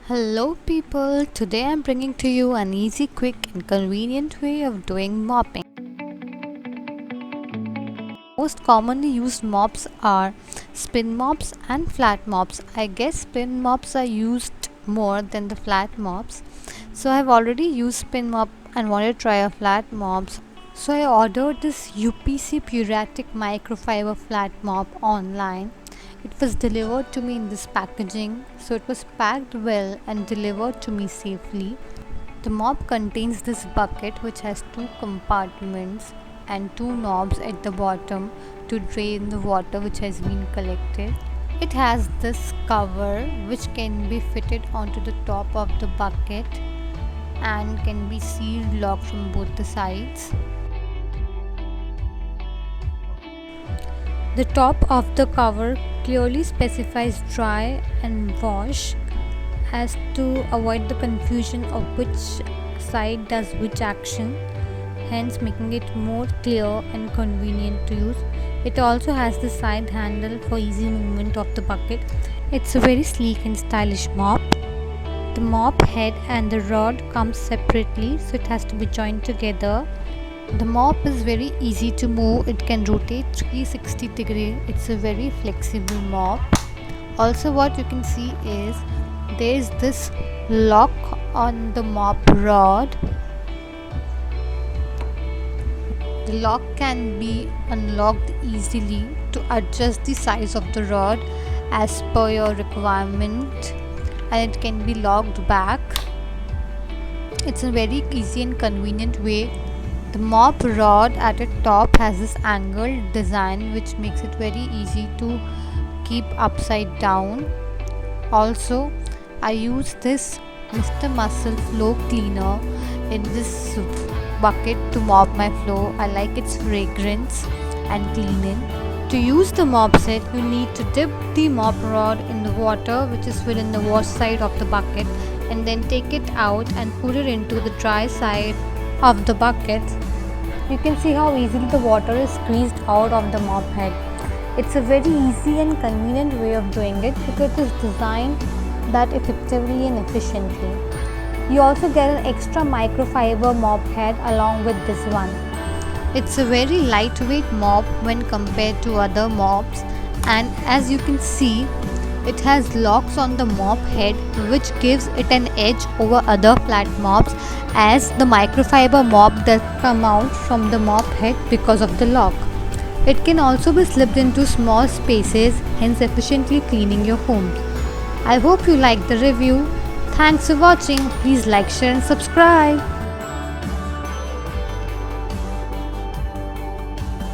Hello people, today I'm bringing to you an easy, quick and convenient way of doing mopping. Most commonly used mops are spin mops and flat mops. I guess spin mops are used more than the flat mops. So I've already used spin mop and wanted to try a flat mops. So I ordered this UPC Puratic microfiber flat mop online. It was delivered to me in this packaging, so it was packed well and delivered to me safely. The mop contains this bucket which has two compartments and two knobs at the bottom to drain the water which has been collected. It has this cover which can be fitted onto the top of the bucket and can be sealed locked from both the sides. The top of the cover clearly specifies dry and wash as to avoid the confusion of which side does which action, hence making it more clear and convenient to use. It also has the side handle for easy movement of the bucket. It's a very sleek and stylish mop. The mop head and the rod comes separately, so it has to be joined together. The mop is very easy to move. It can rotate 360 degree. It's a very flexible mop. Also what you can see is there is this lock on the mop rod. The lock can be unlocked easily to adjust the size of the rod as per your requirement, and it can be locked back. It's a very easy and convenient way. The mop rod at the top has this angled design which makes it very easy to keep upside down. Also, I use this Mr. Muscle floor cleaner in this bucket to mop my floor. I like its fragrance and cleaning. To use the mop set, you need to dip the mop rod in the water which is filled in the wash side of the bucket, and then take it out and put it into the dry side of the bucket. You can see how easily the water is squeezed out of the mop head. It's a very easy and convenient way of doing it because it is designed that effectively and efficiently. You also get an extra microfiber mop head along with this one. It's a very lightweight mop when compared to other mops, and as you can see, it has locks on the mop head which gives it an edge over other flat mops, as the microfiber mop does come out from the mop head because of the lock. It can also be slipped into small spaces, hence efficiently cleaning your home. I hope you liked the review. Thanks for watching. Please like, share and subscribe.